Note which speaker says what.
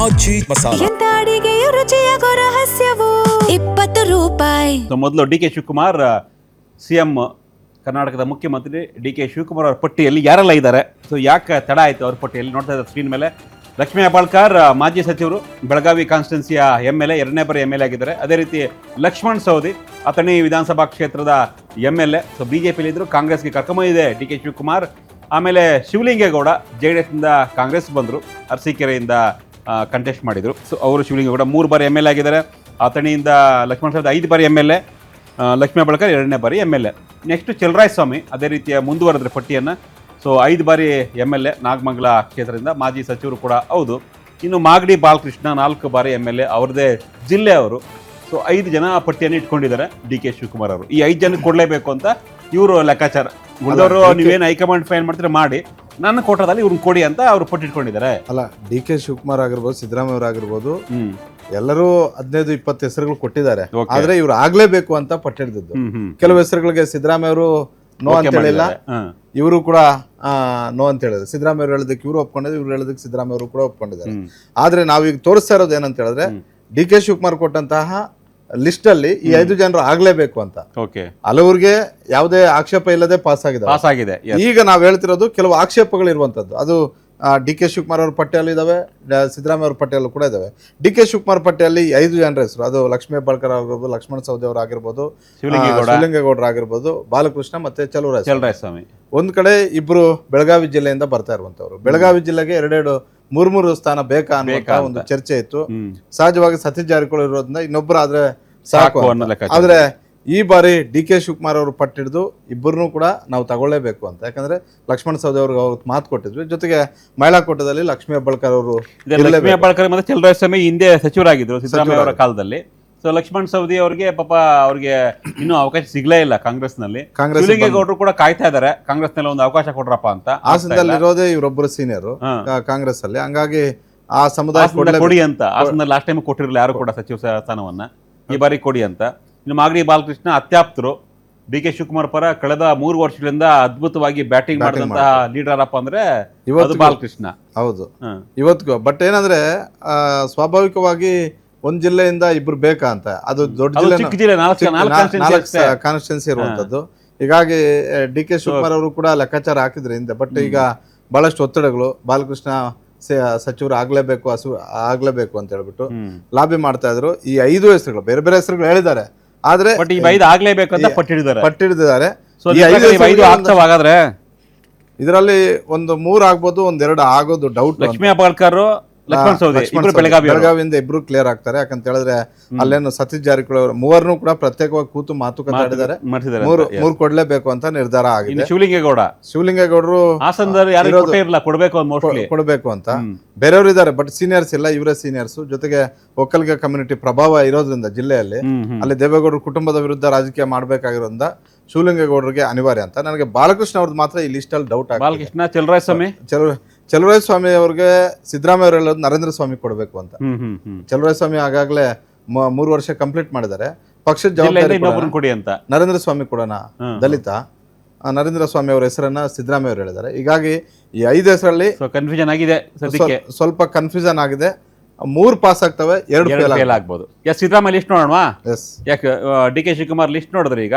Speaker 1: ಮಾಜಿ ಮಸಾಲ.
Speaker 2: ಎಂತ ಅಡಿಗೆಯ ರುಚಿಯಾಗೋ ರಹಸ್ಯವು 20 ರೂಪಾಯಿ.
Speaker 3: ಮೊದಲು ಡಿ ಕೆ ಶಿವಕುಮಾರ್ ಸಿಎಂ ಕರ್ನಾಟಕದ ಮುಖ್ಯಮಂತ್ರಿ ಡಿ ಕೆ ಶಿವಕುಮಾರ್ ಅವರ ಪಟ್ಟಿಯಲ್ಲಿ ಯಾರೆಲ್ಲ ಇದ್ದಾರೆ, ಸೊ ಯಾಕೆ ತಡ ಆಯಿತು ಅವ್ರ ಪಟ್ಟಿಯಲ್ಲಿ ನೋಡ್ತಾ ಇದ್ದಾರೆ ಸ್ಕ್ರೀನ್ ಮೇಲೆ. ಲಕ್ಷ್ಮೀ ಹೆಬ್ಬಾಳ್ಕರ್ ಮಾಜಿ ಸಚಿವರು, ಬೆಳಗಾವಿ ಕಾನ್ಸ್ಟಿಟ್ಯೂನ್ಸಿಯ MLA, 2ನೇ ಬಾರಿ MLA ಆಗಿದ್ದಾರೆ. ಅದೇ ರೀತಿ ಲಕ್ಷ್ಮಣ್ ಸವದಿ ಅಥಣಿ ವಿಧಾನಸಭಾ ಕ್ಷೇತ್ರದ MLA. ಸೊ ಬಿಜೆಪಿಯಲ್ಲಿದ್ದರು, ಕಾಂಗ್ರೆಸ್ಗೆ ಕರ್ಕೊಂಬಂದಿದೆ ಡಿ ಕೆ ಶಿವಕುಮಾರ್. ಆಮೇಲೆ ಶಿವಲಿಂಗೇಗೌಡ JDSನಿಂದ ಕಾಂಗ್ರೆಸ್ ಬಂದರು, ಅರಸೀಕೆರೆಯಿಂದ ಕಂಟೆಸ್ಟ್ ಮಾಡಿದರು. ಸೊ ಅವರು ಶಿವಲಿಂಗೇಗೌಡ 3 ಬಾರಿ MLA ಆಗಿದ್ದಾರೆ. ಅಥಣಿಯಿಂದ ಲಕ್ಷ್ಮಣ್ ಸವದಿ 5 ಬಾರಿ MLA, ಲಕ್ಷ್ಮೀ ಹೆಬ್ಬಾಳ್ಕರ್ 2ನೇ ಬಾರಿ MLA. ನೆಕ್ಸ್ಟ್ ಚಲರಾಯಸ್ವಾಮಿ ಅದೇ ರೀತಿಯ ಮುಂದುವರೆದ್ರೆ ಪಟ್ಟಿಯನ್ನು. ಸೊ 5 ಬಾರಿ MLA ನಾಗಮಂಗಲ ಕ್ಷೇತ್ರದಿಂದ, ಮಾಜಿ ಸಚಿವರು ಕೂಡ ಹೌದು. ಇನ್ನು ಮಾಗಡಿ ಬಾಲಕೃಷ್ಣ 4 ಬಾರಿ MLA, ಅವ್ರದ್ದೇ ಜಿಲ್ಲೆ ಅವರು. ಸೊ 5 ಜನ ಪಟ್ಟಿಯನ್ನು ಇಟ್ಕೊಂಡಿದ್ದಾರೆ ಡಿ ಕೆ ಶಿವಕುಮಾರ್ ಅವರು. ಈ 5 ಜನಕ್ಕೆ ಕೊಡಲೇಬೇಕು ಅಂತ ಇವರು ಲೆಕ್ಕಾಚಾರ. ಉಳಿದವರು ನೀವೇನು ಹೈಕಮಾಂಡ್ ಫೈನ್ ಮಾಡ್ತೀರಾ ಮಾಡಿ, ನನ್ನ ಕೋಟದಲ್ಲಿ ಇವ್ರನ್ನ ಕೊಡಿ ಅಂತ ಅವ್ರು ಪಟ್ಟಿಟ್ಕೊಂಡಿದ್ದಾರೆ.
Speaker 4: ಅಲ್ಲ, ಡಿ ಕೆ ಶಿವಕುಮಾರ್ ಆಗಿರ್ಬೋದು, ಸಿದ್ದರಾಮಯ್ಯ ಅವರು ಆಗಿರ್ಬೋದು, ಎಲ್ಲರೂ 15-20 ಹೆಸರುಗಳು ಕೊಟ್ಟಿದ್ದಾರೆ. ಆದ್ರೆ ಇವ್ರು ಆಗ್ಲೇಬೇಕು ಅಂತ ಪಟ್ಟಿಡ್ದಿದ್ದು. ಕೆಲವು ಹೆಸರುಗಳಿಗೆ ಸಿದ್ದರಾಮಯ್ಯ ಅವರು ನೋ ಅಂತ ಹೇಳಿಲ್ಲ, ಇವರು ಕೂಡ ನೋ ಅಂತ ಹೇಳಿದ್ರು. ಸಿದ್ದರಾಮಯ್ಯ ಅವರು ಹೇಳೋದಕ್ಕೆ ಇವರು ಒಪ್ಕೊಂಡಿದ್ರು, ಇವ್ರು ಹೇಳೋದಕ್ಕೆ ಸಿದ್ದರಾಮಯ್ಯ ಅವರು ಕೂಡ ಒಪ್ಕೊಂಡಿದ್ದಾರೆ. ಆದ್ರೆ ನಾವೀಗ ತೋರಿಸ್ತಾ ಇರೋದು ಏನಂತ ಹೇಳಿದ್ರೆ, ಡಿ ಕೆ ಶಿವಕುಮಾರ್ ಕೊಟ್ಟಂತಹ ಲಿಸ್ಟ್ ಅಲ್ಲಿ ಈ 5 ಜನರು ಆಗ್ಲೇಬೇಕು ಅಂತ. ಹಲವರಿಗೆ ಯಾವುದೇ ಆಕ್ಷೇಪ ಇಲ್ಲದೆ ಪಾಸ್ ಆಗಿದೆ. ಈಗ ನಾವು ಹೇಳ್ತಿರೋದು ಕೆಲವು ಆಕ್ಷೇಪಗಳು ಇರುವಂತದ್ದು. ಅದು ಡಿ ಕೆ ಶಿವಕುಮಾರ್ ಅವ್ರ ಪಟ್ಟಿಯಲ್ಲಿ ಇದಾವೆ, ಸಿದ್ದರಾಮಯ್ಯ ಅವ್ರ ಪಟ್ಟಿಯಲ್ಲೂ ಕೂಡ ಇದಾವೆ. ಡಿ ಕೆ ಶಿವಕುಮಾರ್ ಪಟ್ಟಿಯಲ್ಲಿ 5 ಜನರ ಹೆಸರು, ಅದು ಲಕ್ಷ್ಮೀ ಹೆಬ್ಬಾಳ್ಕರ್ ಆಗಿರ್ಬೋದು, ಲಕ್ಷ್ಮಣ್ ಸವದಿ ಅವರು ಆಗಿರ್ಬೋದು, ಶಿವಲಿಂಗೇಗೌಡರು ಆಗಿರ್ಬೋದು, ಬಾಲಕೃಷ್ಣ ಮತ್ತೆ ಚಲರಾಯಸ್ವಾಮಿ. ಒಂದ್ ಕಡೆ ಇಬ್ರು ಬೆಳಗಾವಿ ಜಿಲ್ಲೆಯಿಂದ ಬರ್ತಾ ಇರುವಂತವ್ರು. ಬೆಳಗಾವಿ ಜಿಲ್ಲೆಗೆ 2-3 ಸ್ಥಾನ ಬೇಕಾ ಅನ್ನೋ ಒಂದು ಚರ್ಚೆ ಇತ್ತು. ಸಹಜವಾಗಿ ಸತೀಶ್ ಜಾರಕಿಹೊಳಿ ಇರೋದ್ರಿಂದ ಇನ್ನೊಬ್ರು ಆದ್ರೆ ಸಾಕು. ಆದ್ರೆ ಈ ಬಾರಿ ಡಿ ಕೆ ಶಿವಕುಮಾರ್ ಅವರು ಪಟ್ಟಿಡಿದು ಇಬ್ಬರನ್ನೂ ಕೂಡ ನಾವು ತಗೊಳ್ಳೇಬೇಕು ಅಂತ. ಯಾಕಂದ್ರೆ ಲಕ್ಷ್ಮಣ್ ಸವದಿ ಅವ್ರಿಗೆ ಮಾತು ಕೊಟ್ಟಿದ್ವಿ. ಜೊತೆಗೆ ಮಹಿಳಾ ಕೋಟದಲ್ಲಿ ಲಕ್ಷ್ಮೀ ಹೆಬ್ಬಾಳ್ಕರ್ ಅವರು,
Speaker 3: ಲಕ್ಷ್ಮೀ ಹೆಬ್ಬಾಳ್ಕರ್ ಮತ್ತೆ ಚಲರಾಯಸ್ವಾಮಿ ಹಿಂದೆ ಸಚಿವರಾಗಿದ್ರು ಸಿದ್ದರಾಮಯ್ಯ ಅವರ ಕಾಲದಲ್ಲಿ. ಸೊ ಲಕ್ಷ್ಮಣ್ ಸವದಿ ಅವರಿಗೆ ಪಾಪ ಅವ್ರಿಗೆ ಇನ್ನೂ ಅವಕಾಶ ಸಿಗ್ಲೇ ಇಲ್ಲ ಕಾಂಗ್ರೆಸ್ನಲ್ಲಿ. ಶಿವಲಿಂಗೇಗೌಡರು ಕೂಡ ಕಾಯ್ತಾ ಇದ್ದಾರೆ ಕಾಂಗ್ರೆಸ್ನಲ್ಲಿ ಒಂದು ಅವಕಾಶ ಕೊಡ್ರಪ್ಪ ಅಂತ.
Speaker 4: ಹಾಸನದಲ್ಲಿ ಇರೋದೇ ಇವರೊಬ್ಬರು ಸೀನಿಯರ್ ಕಾಂಗ್ರೆಸ್ ಅಲ್ಲಿ, ಹಂಗಾಗಿ ಆ ಸಮುದಾಯ
Speaker 3: ಕೊಡಿ ಅಂತ. ಹಾಸನದಲ್ಲಿ ಲಾಸ್ಟ್ ಟೈಮ್ ಕೊಟ್ಟಿರಲಿಲ್ಲ ಯಾರು ಕೂಡ ಸಚಿವ ಸ್ಥಾನವನ್ನ, ಈ ಬಾರಿ ಕೊಡಿ ಅಂತ. ಇನ್ನು ಮಾಗಡಿ ಬಾಲಕೃಷ್ಣ ಅತ್ಯಾಪ್ತರು, ಡಿ ಕೆ ಶಿವಕುಮಾರ್ ಪರ ಕಳೆದ 3 ವರ್ಷಗಳಿಂದ ಅದ್ಭುತವಾಗಿ ಬ್ಯಾಟಿಂಗ್ ಮಾಡಿದಂತಹ ಲೀಡರ್ ಅಪ್ಪ ಅಂದ್ರೆ ಇವತ್ತು ಬಾಲಕೃಷ್ಣ.
Speaker 4: ಹೌದು, ಇವತ್ತಿಗೂ. ಬಟ್ ಏನಂದ್ರೆ ಸ್ವಾಭಾವಿಕವಾಗಿ ಒಂದ್ ಜಿಲ್ಲೆಯಿಂದ ಇಬ್ರು ಬೇಕಾ ಅಂತ, ಅದು ದೊಡ್ಡ ಜಿಲ್ಲೆ, 4 ಕಾನ್ಸ್ಟಿಟ್ಯೂನ್ಸಿ ಇರುವಂತದ್ದು. ಹೀಗಾಗಿ ಡಿ ಕೆ ಶಿವಕುಮಾರ್ ಅವರು ಕೂಡ ಲೆಕ್ಕಾಚಾರ ಹಾಕಿದ್ರೆ ಹಿಂದೆ. ಬಟ್ ಈಗ ಬಹಳಷ್ಟು ಒತ್ತಡಗಳು, ಬಾಲಕೃಷ್ಣ ಸಚಿವರು ಆಗ್ಲೇಬೇಕು ಅಂತ ಹೇಳ್ಬಿಟ್ಟು ಲಾಬಿ ಮಾಡ್ತಾ ಇದ್ರು. ಈ 5 ಹೆಸರುಗಳು ಬೇರೆ ಬೇರೆ ಹೆಸರುಗಳು ಹೇಳಿದ್ದಾರೆ, ಆದ್ರೆ
Speaker 3: ಆಗ್ಲೇಬೇಕು ಅಂತ
Speaker 4: ಪಟ್ಟಿಡಿದ್ದಾರೆ. ಇದರಲ್ಲಿ ಒಂದು 3 ಆಗ್ಬೋದು, 1-2 ಆಗೋದು ಡೌಟ್.
Speaker 3: ಲಕ್ಷ್ಮೀ ಹೆಬ್ಬಾಳ್ಕರ್,
Speaker 4: ಬೆಳಗಾವಿಯಿಂದ ಇಬ್ರು ಕ್ಲಿಯರ್ ಆಗ್ತಾರೆ. ಯಾಕಂತ ಹೇಳಿದ್ರೆ ಅಲ್ಲೇನು ಸತೀಶ್ ಜಾರಕಿಹೊಳಿ ಅವರು ಮೂವರ್ನು ಕೂಡ ಪ್ರತ್ಯೇಕವಾಗಿ ಕೂತು ಮಾತುಕತೆ ಆಡಿದ್ದಾರೆ. 3 ಕೊಡ್ಲೇಬೇಕು ಅಂತ ನಿರ್ಧಾರ ಆಗಿದೆ. ಶಿವಲಿಂಗೇಗೌಡರು ಕೊಡಬೇಕು ಅಂತ ಬೇರೆಯವರು ಇದ್ದಾರೆ, ಬಟ್ ಸೀನಿಯರ್ಸ್ ಇಲ್ಲ, ಇವರೇ ಸೀನಿಯರ್ಸ್. ಜೊತೆಗೆ ಒಕ್ಕಲಿಗ ಕಮ್ಯುನಿಟಿ ಪ್ರಭಾವ ಇರೋದ್ರಿಂದ ಜಿಲ್ಲೆಯಲ್ಲಿ ಅಲ್ಲಿ ದೇವೇಗೌಡರು ಕುಟುಂಬದ ವಿರುದ್ಧ ರಾಜಕೀಯ ಮಾಡ್ಬೇಕಾಗಿರೋದ್ರಿಂದ ಶಿವಲಿಂಗೇಗೌಡರಿಗೆ ಅನಿವಾರ್ಯ ಅಂತ. ನನಗೆ ಬಾಲಕೃಷ್ಣ ಅವ್ರದ್ದು ಮಾತ್ರ ಈ ಲಿಸ್ಟ್ ಅಲ್ಲಿ ಡೌಟ್ ಆಗಿದೆ. ಚಲರಾಯಸ್ವಾಮಿ ಅವ್ರಿಗೆ ಸಿದ್ದರಾಮಯ್ಯ ಅವರು ಹೇಳೋದು ನರೇಂದ್ರ ಸ್ವಾಮಿ ಕೊಡಬೇಕು ಅಂತ. ಚಲರಾಯಸ್ವಾಮಿ ಆಗಾಗ್ಲೇ 3 ವರ್ಷ ಕಂಪ್ಲೀಟ್ ಮಾಡಿದ್ದಾರೆ. ಪಕ್ಷದ ಜವಾಬ್ದಾರಿ ನರೇಂದ್ರ ಸ್ವಾಮಿ ಕೊಡೋಣ, ದಲಿತ ನರೇಂದ್ರ ಸ್ವಾಮಿ ಅವರ ಹೆಸರನ್ನ ಸಿದ್ದರಾಮಯ್ಯ ಅವರು ಹೇಳಿದ್ದಾರೆ. ಹೀಗಾಗಿ ಈ 5 ಹೆಸರಲ್ಲಿ
Speaker 3: ಕನ್ಫ್ಯೂಷನ್ ಆಗಿದೆ,
Speaker 4: ಸ್ವಲ್ಪ ಕನ್ಫ್ಯೂಷನ್ ಆಗಿದೆ. 3 ಪಾಸ್ ಆಗ್ತವೆ, 2 ಫೇಲ್ ಆಗ್ಬೋದು.
Speaker 3: ಸಿದ್ದರಾಮಯ್ಯ ಲಿಸ್ಟ್ ನೋಡೋಣ. ಯಾಕೆ ಡಿ ಕೆ ಶಿವಕುಮಾರ್ ಲಿಸ್ಟ್ ನೋಡಿದ್ರೆ ಈಗ